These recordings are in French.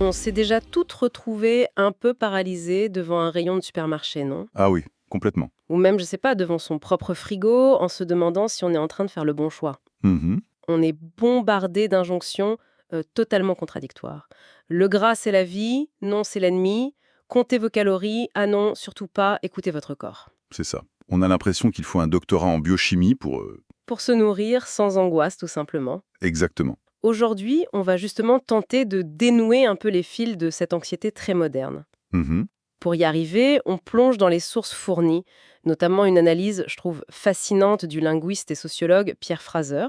On s'est déjà toutes retrouvées un peu paralysées devant un rayon de supermarché, non? Ah oui, complètement. Ou même, je sais pas, devant son propre frigo, en se demandant si on est en train de faire le bon choix. Mhm. On est bombardé d'injonctions totalement contradictoires. Le gras, c'est la vie, non, c'est l'ennemi. Comptez vos calories, ah non, surtout pas, écoutez votre corps. C'est ça. On a l'impression qu'il faut un doctorat en biochimie pour... Pour se nourrir sans angoisse, tout simplement. Exactement. Aujourd'hui, on va justement tenter de dénouer un peu les fils de cette anxiété très moderne. Mhm. Pour y arriver, on plonge dans les sources fournies, notamment une analyse, je trouve, fascinante du linguiste et sociologue Pierre Fraser.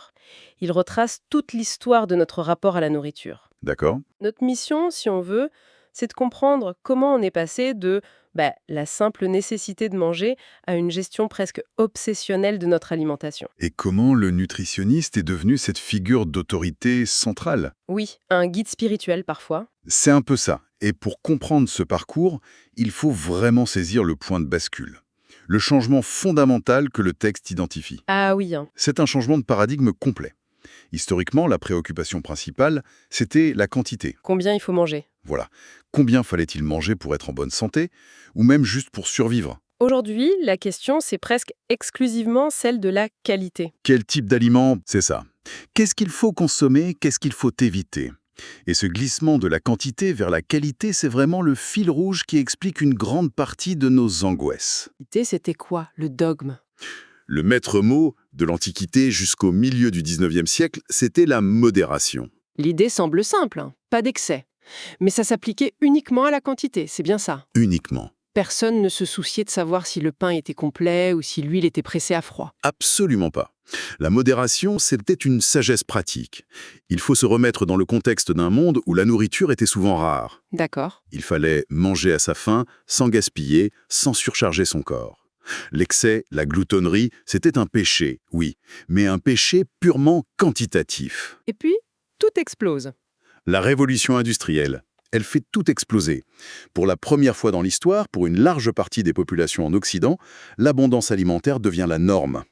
Il retrace toute l'histoire de notre rapport à la nourriture. D'accord. Notre mission, si on veut, c'est de comprendre comment on est passé de la simple nécessité de manger à une gestion presque obsessionnelle de notre alimentation. Et comment le nutritionniste est devenu cette figure d'autorité centrale? Oui, un guide spirituel parfois. C'est un peu ça. Et pour comprendre ce parcours, il faut vraiment saisir le point de bascule. Le changement fondamental que le texte identifie. Ah oui, hein. C'est un changement de paradigme complet. Historiquement, la préoccupation principale, c'était la quantité. Combien il faut manger? Voilà. Combien fallait-il manger pour être en bonne santé, ou même juste pour survivre? Aujourd'hui, la question, c'est presque exclusivement celle de la qualité. Quel type d'aliment? C'est ça. Qu'est-ce qu'il faut consommer? Qu'est-ce qu'il faut éviter? Et ce glissement de la quantité vers la qualité, c'est vraiment le fil rouge qui explique une grande partie de nos angoisses. C'était quoi, le dogme? Le maître mot de l'Antiquité jusqu'au milieu du 19e siècle, c'était la modération. L'idée semble simple, hein, pas d'excès. Mais ça s'appliquait uniquement à la quantité, c'est bien ça. Uniquement. Personne ne se souciait de savoir si le pain était complet ou si l'huile était pressée à froid. Absolument pas. La modération, c'était une sagesse pratique. Il faut se remettre dans le contexte d'un monde où la nourriture était souvent rare. D'accord. Il fallait manger à sa faim, sans gaspiller, sans surcharger son corps. L'excès, la gloutonnerie, c'était un péché, oui, mais un péché purement quantitatif. Et puis, tout explose. La révolution industrielle, elle fait tout exploser. Pour la première fois dans l'histoire, pour une large partie des populations en Occident, l'abondance alimentaire devient la norme.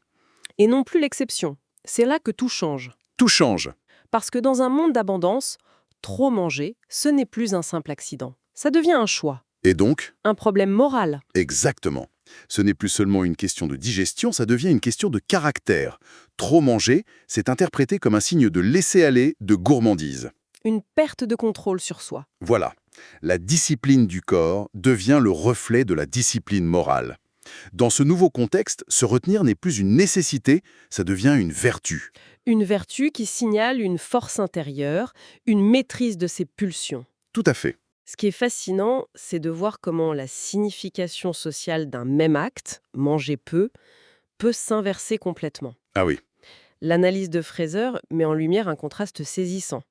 Et non plus l'exception. C'est là que tout change. Tout change. Parce que dans un monde d'abondance, trop manger, ce n'est plus un simple accident. Ça devient un choix, Et donc, un problème moral. exactement. Ce n'est plus seulement une question de digestion, ça devient une question de caractère. Trop manger, c'est interprété comme un signe de laisser-aller, de gourmandise. Une perte de contrôle sur soi. Voilà. La discipline du corps devient le reflet de la discipline morale. Dans ce nouveau contexte, se retenir n'est plus une nécessité, ça devient une vertu. Une vertu qui signale une force intérieure, une maîtrise de ses pulsions. Tout à fait. Ce qui est fascinant, c'est de voir comment la signification sociale d'un même acte, manger peu, peut s'inverser complètement. Ah oui. L'analyse de Fraser met en lumière un contraste saisissant.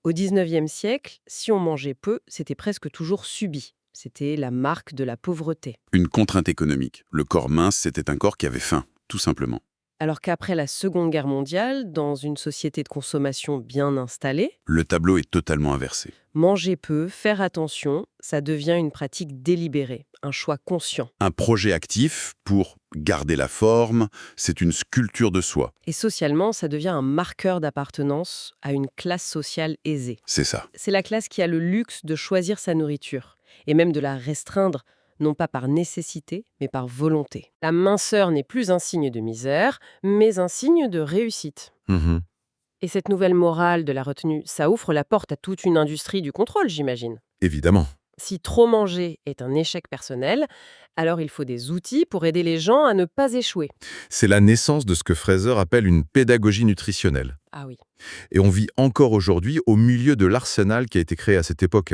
Au XIXe siècle, si on mangeait peu, c'était presque toujours subi. C'était la marque de la pauvreté. Une contrainte économique. Le corps mince, c'était un corps qui avait faim, tout simplement. Alors qu'après la Seconde Guerre mondiale, dans une société de consommation bien installée, Le tableau est totalement inversé. manger peu, faire attention, ça devient une pratique délibérée, un choix conscient. Un projet actif pour garder la forme, c'est une sculpture de soi. Et socialement, ça devient un marqueur d'appartenance à une classe sociale aisée. C'est ça. C'est la classe qui a le luxe de choisir sa nourriture, et même de la restreindre, non pas par nécessité, mais par volonté. La minceur n'est plus un signe de misère, mais un signe de réussite. Et cette nouvelle morale de la retenue, ça ouvre la porte à toute une industrie du contrôle, j'imagine. Évidemment. Si trop manger est un échec personnel, alors il faut des outils pour aider les gens à ne pas échouer. C'est la naissance de ce que Fraser appelle une pédagogie nutritionnelle. Ah oui. Et on vit encore aujourd'hui au milieu de l'arsenal qui a été créé à cette époque.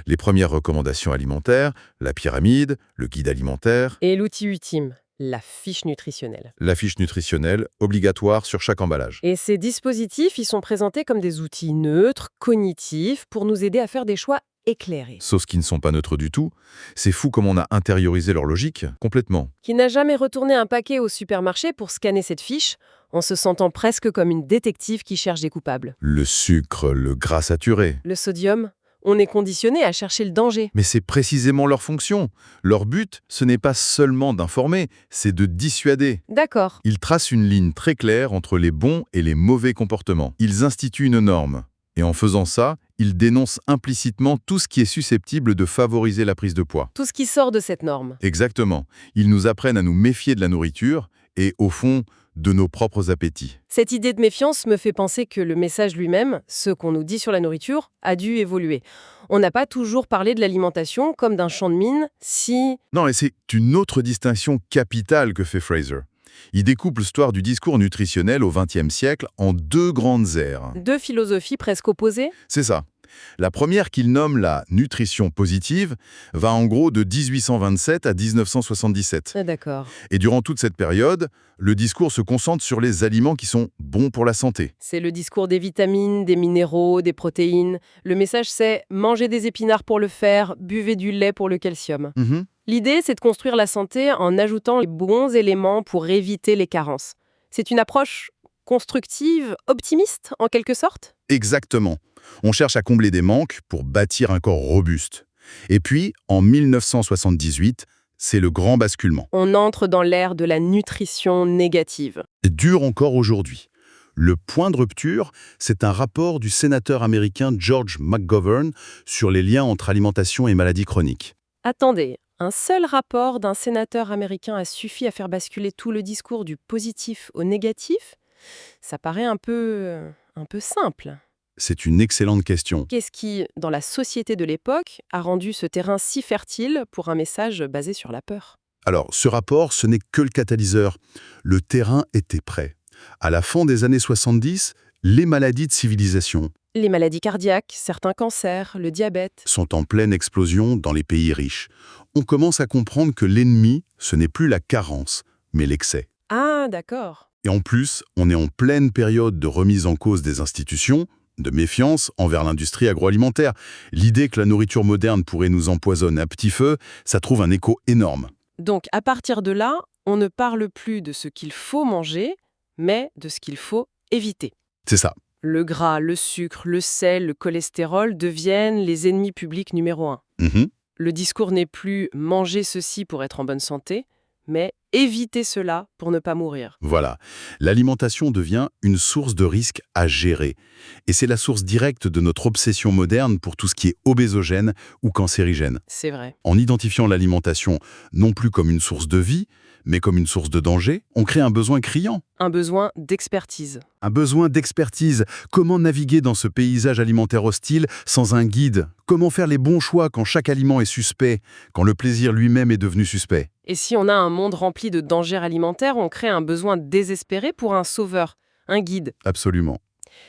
Les premières recommandations alimentaires, la pyramide, le guide alimentaire, Et l'outil ultime, la fiche nutritionnelle. la fiche nutritionnelle obligatoire sur chaque emballage. Et ces dispositifs, ils sont présentés comme des outils neutres, cognitifs, pour nous aider à faire des choix éclairés. Sauf qu'ils ne sont pas neutres du tout. C'est fou comme on a intériorisé leur logique complètement. Qui n'a jamais retourné un paquet au supermarché pour scanner cette fiche, en se sentant presque comme une détective qui cherche des coupables. Le sucre, le gras saturé. Le sodium, on est conditionné à chercher le danger. Mais c'est précisément leur fonction. Leur but, ce n'est pas seulement d'informer, c'est de dissuader. D'accord. Ils tracent une ligne très claire entre les bons et les mauvais comportements. Ils instituent une norme. Et en faisant ça, il dénonce implicitement tout ce qui est susceptible de favoriser la prise de poids. Tout ce qui sort de cette norme. Exactement. Ils nous apprennent à nous méfier de la nourriture et, au fond, de nos propres appétits. Cette idée de méfiance me fait penser que le message lui-même, ce qu'on nous dit sur la nourriture, a dû évoluer. On n'a pas toujours parlé de l'alimentation comme d'un champ de mine, si... Non, et c'est une autre distinction capitale que fait Fraser. Il découpe l'histoire du discours nutritionnel au XXe siècle en deux grandes aires. Deux philosophies presque opposées. C'est ça. La première, qu'il nomme la nutrition positive, va en gros de 1827 à 1977. Ah, d'accord. Et durant toute cette période, le discours se concentre sur les aliments qui sont bons pour la santé. C'est le discours des vitamines, des minéraux, des protéines. Le message, c'est « mangez des épinards pour le fer, buvez du lait pour le calcium ». L'idée, c'est de construire la santé en ajoutant les bons éléments pour éviter les carences. C'est une approche constructive, optimiste, en quelque sorte? Exactement. On cherche à combler des manques pour bâtir un corps robuste. Et puis, en 1978, c'est le grand basculement. On entre dans l'ère de la nutrition négative. Et dure encore aujourd'hui. Le point de rupture, c'est un rapport du sénateur américain George McGovern sur les liens entre alimentation et maladies chroniques. Attendez, un seul rapport d'un sénateur américain a suffi à faire basculer tout le discours du positif au négatif? Ça paraît un peu simple. C'est une excellente question. Qu'est-ce qui, dans la société de l'époque, a rendu ce terrain si fertile pour un message basé sur la peur? Alors, ce rapport, ce n'est que le catalyseur. Le terrain était prêt. À la fin des années 70, les maladies de civilisation Les maladies cardiaques, certains cancers, le diabète. sont en pleine explosion dans les pays riches. On commence à comprendre que l'ennemi, ce n'est plus la carence, mais l'excès. Ah, d'accord. Et en plus, on est en pleine période de remise en cause des institutions, de méfiance envers l'industrie agroalimentaire. L'idée que la nourriture moderne pourrait nous empoisonner à petit feu, ça trouve un écho énorme. Donc, à partir de là, on ne parle plus de ce qu'il faut manger, mais de ce qu'il faut éviter. C'est ça. Le gras, le sucre, le sel, le cholestérol deviennent les ennemis publics numéro 1. Le discours n'est plus « manger ceci pour être en bonne santé », mais « éviter cela pour ne pas mourir ». Voilà. L'alimentation devient une source de risque à gérer. Et c'est la source directe de notre obsession moderne pour tout ce qui est obésogène ou cancérigène. C'est vrai. En identifiant l'alimentation non plus comme une source de vie, mais comme une source de danger, on crée un besoin criant. Un besoin d'expertise. Un besoin d'expertise. Comment naviguer dans ce paysage alimentaire hostile sans un guide? Comment faire les bons choix quand chaque aliment est suspect, quand le plaisir lui-même est devenu suspect? Et si on a un monde rempli de dangers alimentaires, on crée un besoin désespéré pour un sauveur, un guide. Absolument.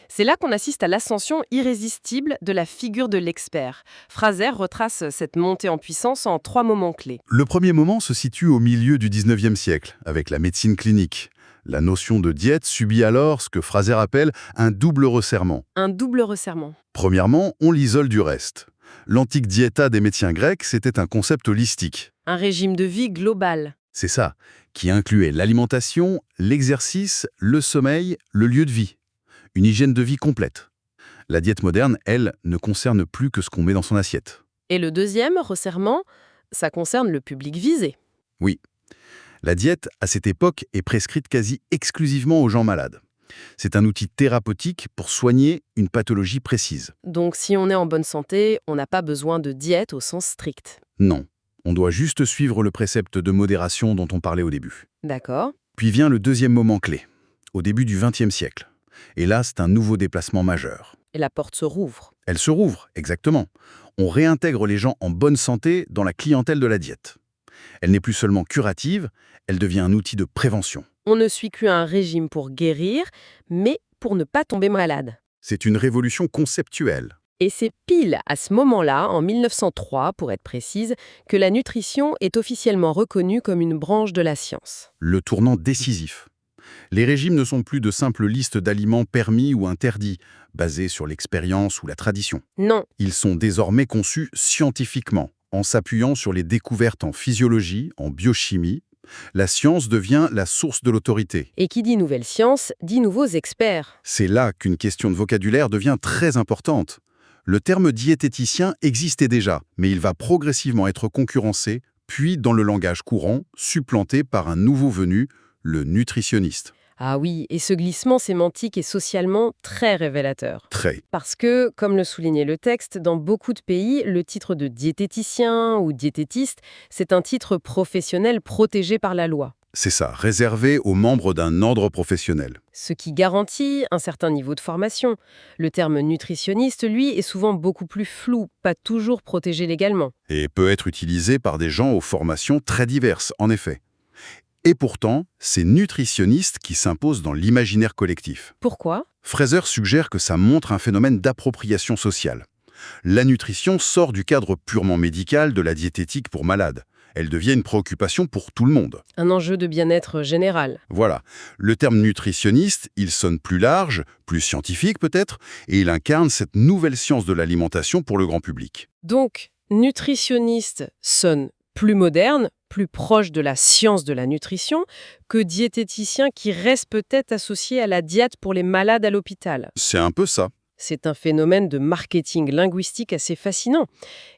C'est là qu'on assiste à l'ascension irrésistible de la figure de l'expert. Fraser retrace cette montée en puissance en 3 moments clés. Le premier moment se situe au milieu du 19e siècle, avec la médecine clinique. La notion de diète subit alors ce que Fraser appelle un double resserrement. Un double resserrement. Premièrement, on l'isole du reste. L'antique diéta des médecins grecs, c'était un concept holistique. Un régime de vie global. C'est ça, qui incluait l'alimentation, l'exercice, le sommeil, le lieu de vie. Une hygiène de vie complète. La diète moderne, elle, ne concerne plus que ce qu'on met dans son assiette. Et le deuxième resserrement, ça concerne le public visé. Oui. La diète, à cette époque, est prescrite quasi exclusivement aux gens malades. C'est un outil thérapeutique pour soigner une pathologie précise. Donc si on est en bonne santé, on n'a pas besoin de diète au sens strict. Non, on doit juste suivre le précepte de modération dont on parlait au début. D'accord. Puis vient le deuxième moment clé, au début du XXe siècle. Et là, c'est un nouveau déplacement majeur. Et la porte se rouvre. Elle se rouvre, exactement. On réintègre les gens en bonne santé dans la clientèle de la diète. Elle n'est plus seulement curative, elle devient un outil de prévention. On ne suit plus un régime pour guérir, mais pour ne pas tomber malade. C'est une révolution conceptuelle. Et c'est pile à ce moment-là, en 1903 pour être précise, que la nutrition est officiellement reconnue comme une branche de la science. Le tournant décisif. Les régimes ne sont plus de simples listes d'aliments permis ou interdits, basés sur l'expérience ou la tradition. Non, Ils sont désormais conçus scientifiquement, en s'appuyant sur les découvertes en physiologie, en biochimie. La science devient la source de l'autorité. et qui dit nouvelle science, dit nouveaux experts. C'est là qu'une question de vocabulaire devient très importante. Le terme diététicien existait déjà, mais il va progressivement être concurrencé, puis dans le langage courant, supplanté par un nouveau venu, le nutritionniste. Ah oui, et ce glissement sémantique est socialement très révélateur. Très. Parce que, comme le soulignait le texte, dans beaucoup de pays, le titre de diététicien ou diététiste, c'est un titre professionnel protégé par la loi, C'est ça, réservé aux membres d'un ordre professionnel. ce qui garantit un certain niveau de formation. Le terme nutritionniste, lui, est souvent beaucoup plus flou, pas toujours protégé légalement. Et peut être utilisé par des gens aux formations très diverses, en effet. Et pourtant, c'est nutritionniste qui s'impose dans l'imaginaire collectif. Pourquoi? Fraser suggère que ça montre un phénomène d'appropriation sociale. La nutrition sort du cadre purement médical de la diététique pour malades. Elle devient une préoccupation pour tout le monde. Un enjeu de bien-être général. Voilà. Le terme nutritionniste, il sonne plus large, plus scientifique peut-être, et il incarne cette nouvelle science de l'alimentation pour le grand public. Donc, nutritionniste sonne plus moderne, plus proche de la science de la nutrition, que diététicien qui reste peut-être associé à la diète pour les malades à l'hôpital. C'est un peu ça. C'est un phénomène de marketing linguistique assez fascinant,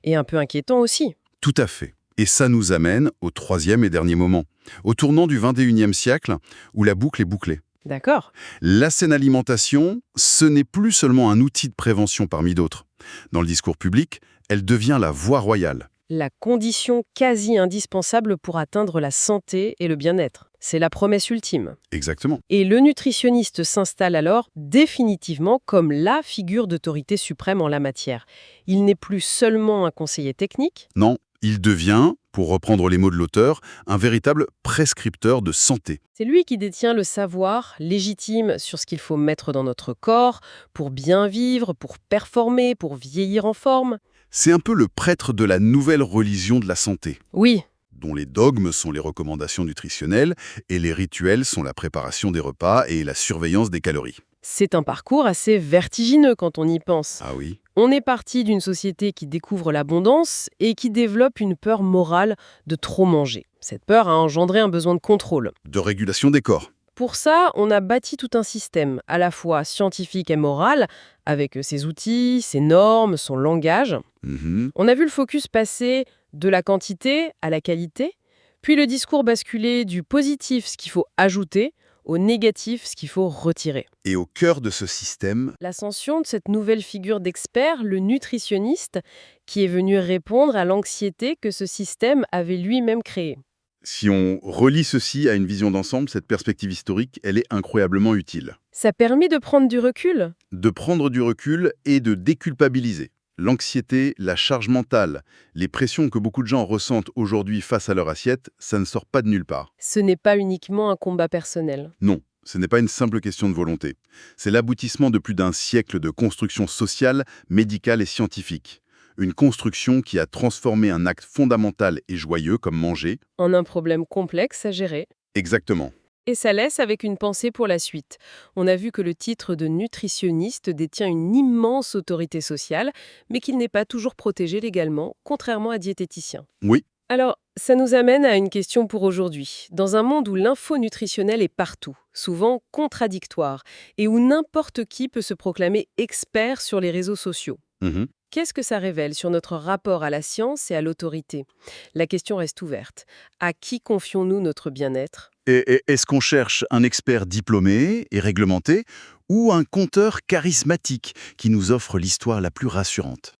et un peu inquiétant aussi. Tout à fait. Et ça nous amène au troisième et dernier moment, au tournant du 21e siècle, où la boucle est bouclée. D'accord? La saine alimentation, ce n'est plus seulement un outil de prévention parmi d'autres. Dans le discours public, elle devient la voie royale. La condition quasi indispensable pour atteindre la santé et le bien-être. C'est la promesse ultime. Exactement. Et le nutritionniste s'installe alors définitivement comme la figure d'autorité suprême en la matière. Il n'est plus seulement un conseiller technique, Non, il devient, pour reprendre les mots de l'auteur, un véritable prescripteur de santé. c'est lui qui détient le savoir légitime sur ce qu'il faut mettre dans notre corps pour bien vivre, pour performer, pour vieillir en forme. C'est un peu le prêtre de la nouvelle religion de la santé, Oui, dont les dogmes sont les recommandations nutritionnelles et les rituels sont la préparation des repas et la surveillance des calories. c'est un parcours assez vertigineux quand on y pense. Ah oui. On est parti d'une société qui découvre l'abondance et qui développe une peur morale de trop manger. Cette peur a engendré un besoin de contrôle. De régulation des corps. Pour ça, on a bâti tout un système, à la fois scientifique et moral, avec ses outils, ses normes, son langage. Mhm. On a vu le focus passer de la quantité à la qualité, puis le discours basculer du positif, ce qu'il faut ajouter, au négatif, ce qu'il faut retirer. Et au cœur de ce système, L'ascension de cette nouvelle figure d'expert, le nutritionniste, qui est venu répondre à l'anxiété que ce système avait lui-même créée. si on relie ceci à une vision d'ensemble, cette perspective historique, elle est incroyablement utile. Ça permet de prendre du recul. De prendre du recul et de déculpabiliser. L'anxiété, la charge mentale, les pressions que beaucoup de gens ressentent aujourd'hui face à leur assiette, ça ne sort pas de nulle part. Ce n'est pas uniquement un combat personnel. Non, ce n'est pas une simple question de volonté. C'est l'aboutissement de plus d'un siècle de construction sociale, médicale et scientifique. Une construction qui a transformé un acte fondamental et joyeux comme manger. En un problème complexe à gérer. Exactement. Et ça laisse avec une pensée pour la suite. On a vu que le titre de nutritionniste détient une immense autorité sociale, mais qu'il n'est pas toujours protégé légalement, contrairement à diététicien. Oui, Alors, ça nous amène à une question pour aujourd'hui. Dans un monde où l'info nutritionnelle est partout, souvent contradictoire, et où n'importe qui peut se proclamer expert sur les réseaux sociaux, mhm. qu'est-ce que ça révèle sur notre rapport à la science et à l'autorité? La question reste ouverte. À qui confions-nous notre bien-être? Et est-ce qu'on cherche un expert diplômé et réglementé ou un conteur charismatique qui nous offre l'histoire la plus rassurante?